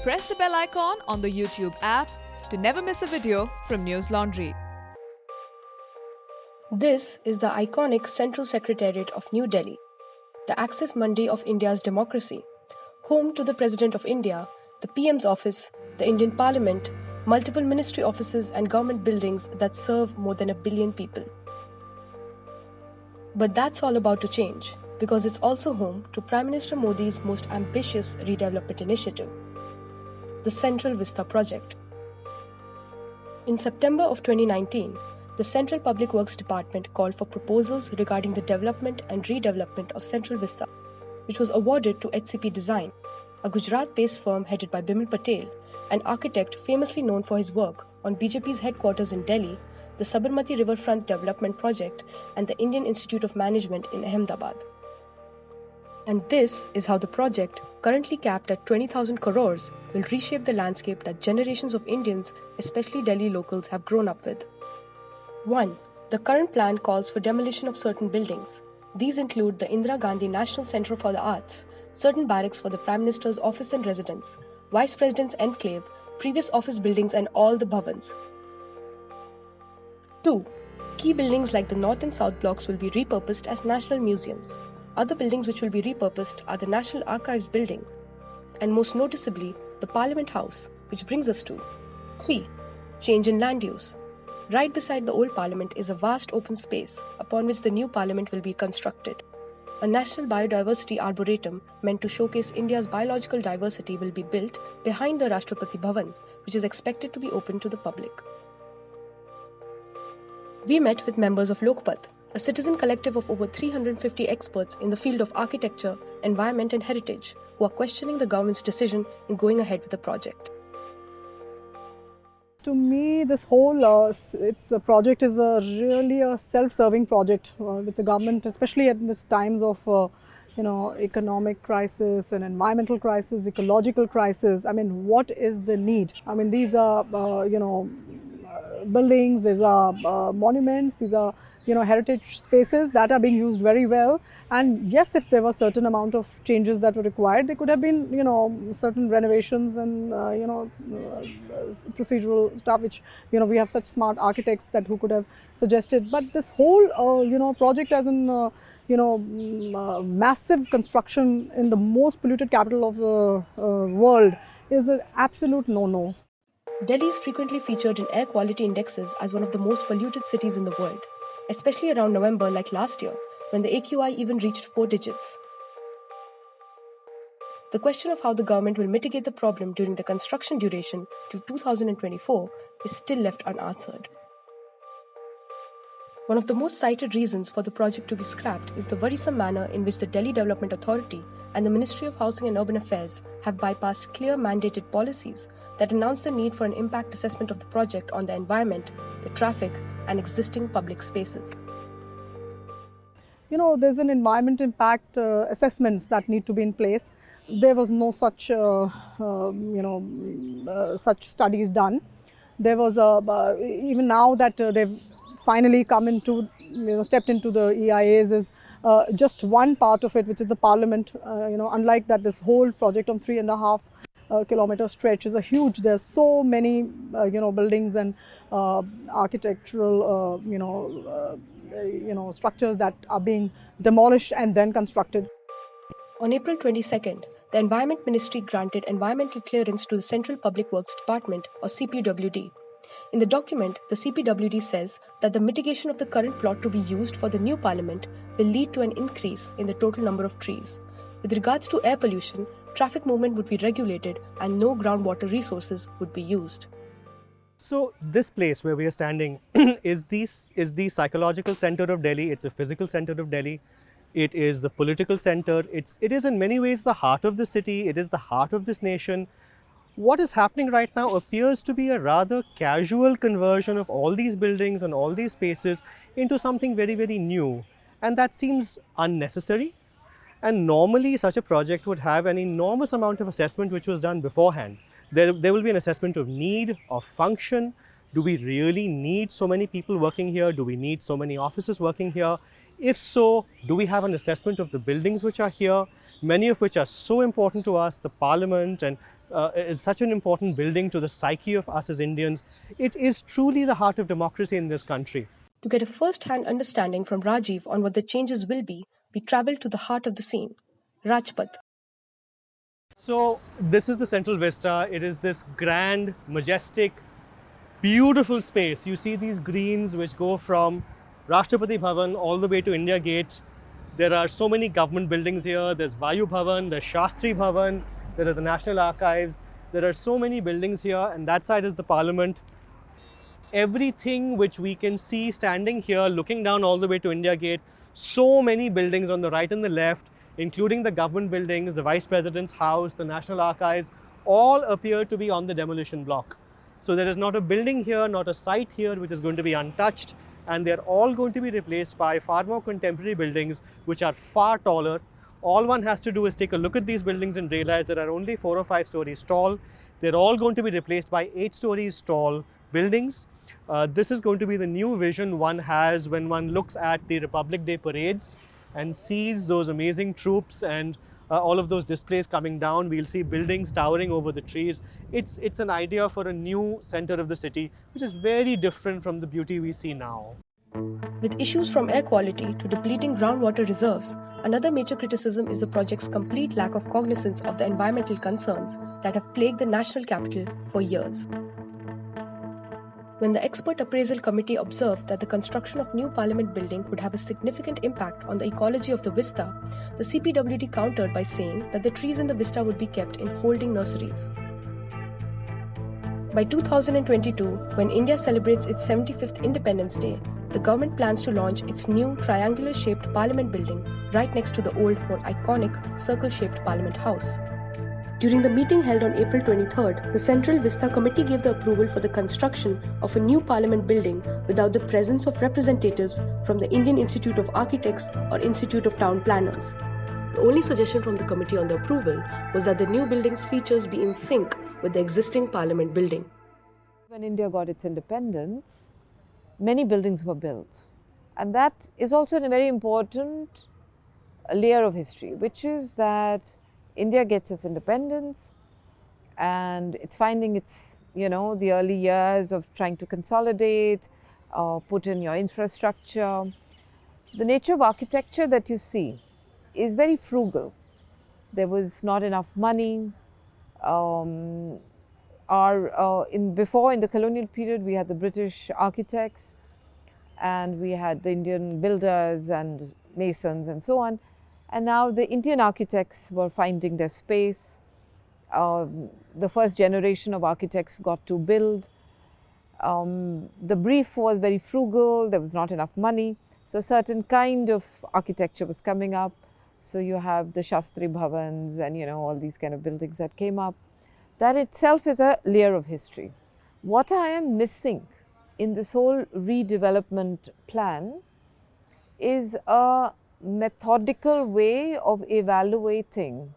Press the bell icon on the YouTube app to never miss a video from Newslaundry. This is the iconic Central Secretariat of New Delhi, the Axis Mundi of India's democracy, home to the President of India, the PM's office, the Indian Parliament, multiple ministry offices and government buildings that serve more than 1 billion people. But that's all about to change, because it's also home to Prime Minister Modi's most ambitious redevelopment initiative, the Central Vista project. In September of 2019, the Central Public Works Department called for proposals regarding the development and redevelopment of Central Vista, which was awarded to HCP Design, a Gujarat-based firm headed by Bimal Patel, an architect famously known for his work on BJP's headquarters in Delhi, the Sabarmati Riverfront Development Project, and the Indian Institute of Management in Ahmedabad. And this is how the project, currently capped at 20,000 crores, will reshape the landscape that generations of Indians, especially Delhi locals, have grown up with. 1. The current plan calls for demolition of certain buildings. These include the Indira Gandhi National Centre for the Arts, certain barracks for the Prime Minister's office and residence, Vice President's enclave, previous office buildings and all the bhavans. 2. Key buildings like the North and South blocks will be repurposed as national museums. Other buildings which will be repurposed are the National Archives building, and most noticeably, the Parliament House, which brings us to 3. Change in land use. Right beside the old Parliament is a vast open space upon which the new Parliament will be constructed. A National Biodiversity Arboretum meant to showcase India's biological diversity will be built behind the Rashtrapati Bhavan, which is expected to be open to the public. We met with members of Lokpath, a citizen collective of over 350 experts in the field of architecture, environment and heritage, who are questioning the government's decision in going ahead with the project. To me, this whole project is really a self-serving project with the government, especially at this times of economic crisis and environmental crisis, ecological crisis. I mean, what is the need? I mean, these are buildings, these are monuments, these are heritage spaces that are being used very well. And yes, if there were certain amount of changes that were required, there could have been certain renovations and procedural stuff which we have such smart architects that who could have suggested. But this whole project as in massive construction in the most polluted capital of the world is an absolute no-no. Delhi is frequently featured in air quality indexes as one of the most polluted cities in the world, especially around November like last year, when the AQI even reached 4 digits. The question of how the government will mitigate the problem during the construction duration till 2024 is still left unanswered. One of the most cited reasons for the project to be scrapped is the worrisome manner in which the Delhi Development Authority and the Ministry of Housing and Urban Affairs have bypassed clear mandated policies that announce the need for an impact assessment of the project on the environment, the traffic, and existing public spaces. There's an environment impact assessments that need to be in place. There was no such, such studies done. There was even now that they've finally come into, stepped into the EIAs is just one part of it, which is the Parliament. Unlike that, this whole project on 3.5 kilometer stretch is a huge. There's so many buildings and architectural structures that are being demolished and then constructed. On April 22nd, the Environment Ministry granted environmental clearance to the Central Public Works Department, or CPWD. In the document, the CPWD says that the mitigation of the current plot to be used for the new Parliament will lead to an increase in the total number of trees. With regards to air pollution, traffic movement would be regulated and no groundwater resources would be used. So this place where we are standing is the psychological center of Delhi. It's a physical center of Delhi. It is the political center. It is in many ways the heart of the city. It is the heart of this nation. What is happening right now appears to be a rather casual conversion of all these buildings and all these spaces into something very, very new. And that seems unnecessary. And normally such a project would have an enormous amount of assessment which was done beforehand. There will be an assessment of need, of function. Do we really need so many people working here? Do we need so many offices working here? If so, do we have an assessment of the buildings which are here, many of which are so important to us, the Parliament and is such an important building to the psyche of us as Indians. It is truly the heart of democracy in this country. To get a first-hand understanding from Rajiv on what the changes will be, we traveled to the heart of the scene, Rajpath. So this is the Central Vista. It is this grand, majestic, beautiful space. You see these greens which go from Rashtrapati Bhavan all the way to India Gate. There are so many government buildings here. There's Vayu Bhavan, there's Shastri Bhavan, there are the National Archives. There are so many buildings here, and that side is the Parliament. Everything which we can see standing here, looking down all the way to India Gate, so many buildings on the right and the left, including the government buildings, the Vice President's house, the National Archives, all appear to be on the demolition block. So there is not a building here, not a site here which is going to be untouched, and they're all going to be replaced by far more contemporary buildings which are far taller. All one has to do is take a look at these buildings and realize there are only 4 or 5 stories tall. They're all going to be replaced by 8 stories tall buildings. This is going to be the new vision one has when one looks at the Republic Day parades and sees those amazing troops and all of those displays coming down. We'll see buildings towering over the trees. It's an idea for a new center of the city, which is very different from the beauty we see now. With issues from air quality to depleting groundwater reserves, another major criticism is the project's complete lack of cognizance of the environmental concerns that have plagued the national capital for years. When the expert appraisal committee observed that the construction of new parliament building would have a significant impact on the ecology of the Vista, the CPWD countered by saying that the trees in the Vista would be kept in holding nurseries. By 2022, when India celebrates its 75th Independence Day, the government plans to launch its new triangular-shaped parliament building right next to the old, more iconic circle-shaped Parliament House. During the meeting held on April 23rd, the Central Vista Committee gave the approval for the construction of a new parliament building without the presence of representatives from the Indian Institute of Architects or Institute of Town Planners. The only suggestion from the committee on the approval was that the new building's features be in sync with the existing parliament building. When India got its independence, many buildings were built. And that is also a very important layer of history, which is that India gets its independence and it's finding its, the early years of trying to consolidate, put in your infrastructure. The nature of architecture that you see is very frugal. There was not enough money. Before in the colonial period, we had the British architects and we had the Indian builders and masons and so on. And now the Indian architects were finding their space. The first generation of architects got to build. The brief was very frugal, there was not enough money. So a certain kind of architecture was coming up. So you have the Shastri Bhavans and all these kind of buildings that came up. That itself is a layer of history. What I am missing in this whole redevelopment plan is a methodical way of evaluating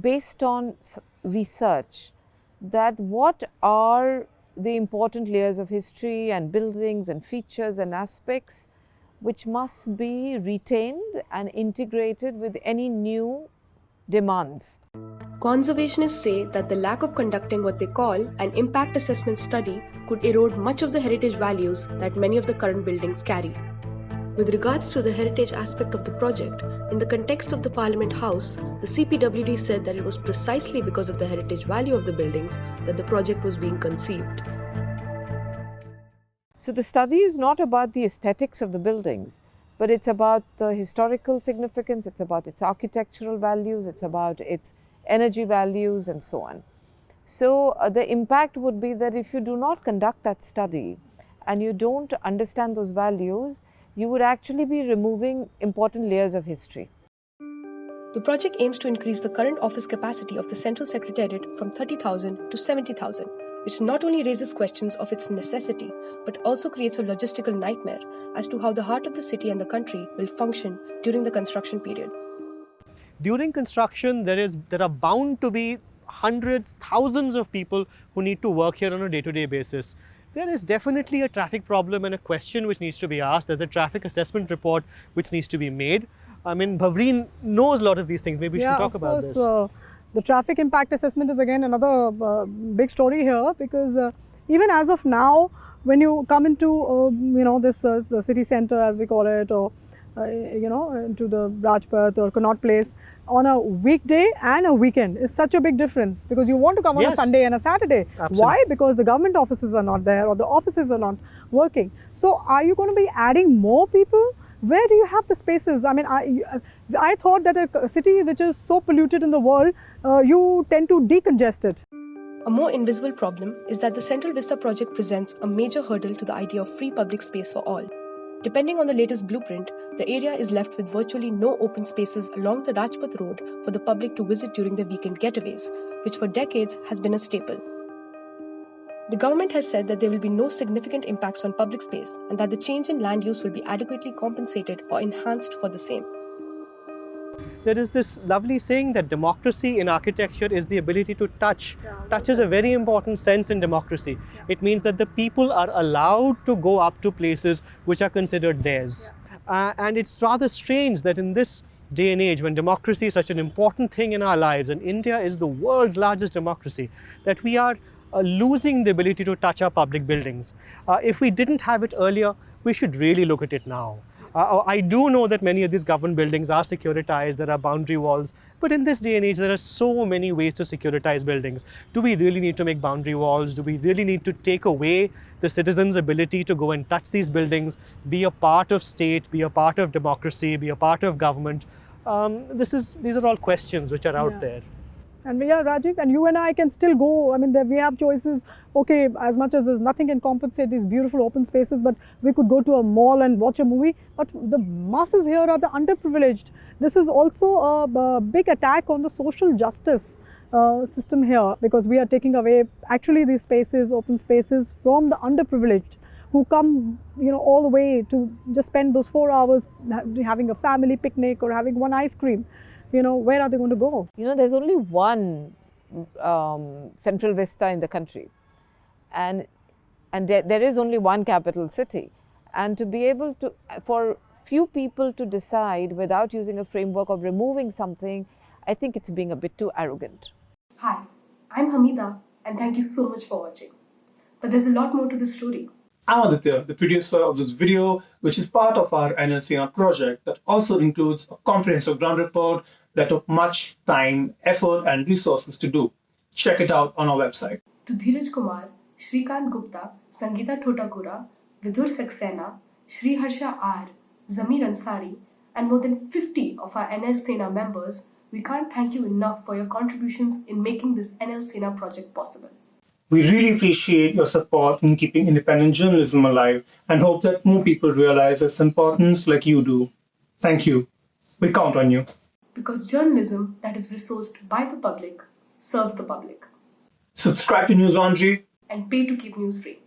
based on research that what are the important layers of history and buildings and features and aspects which must be retained and integrated with any new demands. Conservationists say that the lack of conducting what they call an impact assessment study could erode much of the heritage values that many of the current buildings carry. With regards to the heritage aspect of the project, in the context of the Parliament House, the CPWD said that it was precisely because of the heritage value of the buildings that the project was being conceived. So the study is not about the aesthetics of the buildings, but it's about the historical significance, it's about its architectural values, it's about its energy values and so on. So the impact would be that if you do not conduct that study and you don't understand those values, you would actually be removing important layers of history. The project aims to increase the current office capacity of the Central Secretariat from 30,000 to 70,000, which not only raises questions of its necessity, but also creates a logistical nightmare as to how the heart of the city and the country will function during the construction period. During construction, there are bound to be hundreds, thousands of people who need to work here on a day-to-day basis. There is definitely a traffic problem and a question which needs to be asked. There's a traffic assessment report which needs to be made. I mean, Bhavreen knows a lot of these things. Maybe we should talk about this. The traffic impact assessment is again another big story here, because even as of now, when you come into this the city center, as we call it, or into the Rajpath or Connaught Place on a weekday and a weekend is such a big difference, because you want to come on a Yes. Sunday and a Saturday. Absolutely. Why? Because the government offices are not there or the offices are not working. So are you going to be adding more people? Where do you have the spaces? I mean, I thought that a city which is so polluted in the world, you tend to decongest it. A more invisible problem is that the Central Vista project presents a major hurdle to the idea of free public space for all. Depending on the latest blueprint, the area is left with virtually no open spaces along the Rajpath Road for the public to visit during their weekend getaways, which for decades has been a staple. The government has said that there will be no significant impacts on public space and that the change in land use will be adequately compensated or enhanced for the same. There is this lovely saying that democracy in architecture is the ability to touch. Touch is a very important sense in democracy. It means that the people are allowed to go up to places which are considered theirs. And it's rather strange that in this day and age, when democracy is such an important thing in our lives, and India is the world's largest democracy, that we are losing the ability to touch our public buildings. If we didn't have it earlier, we should really look at it now. I do know that many of these government buildings are securitized, there are boundary walls, but in this day and age there are so many ways to securitize buildings. Do we really need to make boundary walls? Do we really need to take away the citizens' ability to go and touch these buildings, be a part of state, be a part of democracy, be a part of government? These are all questions which are out there. And Rajiv, and you and I can still go. I mean, we have choices. Okay, as much as there's nothing can compensate these beautiful open spaces, but we could go to a mall and watch a movie. But the masses here are the underprivileged. This is also a big attack on the social justice system here, because we are taking away actually these spaces, open spaces, from the underprivileged, who come, all the way to just spend those 4 hours having a family picnic or having one ice cream. Where are they going to go? There's only one Central Vista in the country, and there is only one capital city. And to be able to, for few people to decide without using a framework of removing something, I think it's being a bit too arrogant. Hi, I'm Hamida, and thank you so much for watching. But there's a lot more to the story. I'm Aditya, the producer of this video, which is part of our NLCR project that also includes a comprehensive ground report that took much time, effort, and resources to do. Check it out on our website. To Dheeraj Kumar, Shrikant Gupta, Sangeeta Thotagura, Vidhur Saxena, Shri Harsha R, Zamir Ansari, and more than 50 of our NL Sena members, we can't thank you enough for your contributions in making this NL Sena project possible. We really appreciate your support in keeping independent journalism alive and hope that more people realize its importance like you do. Thank you. We count on you. Because journalism that is resourced by the public serves the public. Subscribe to News Laundry And pay to keep news free.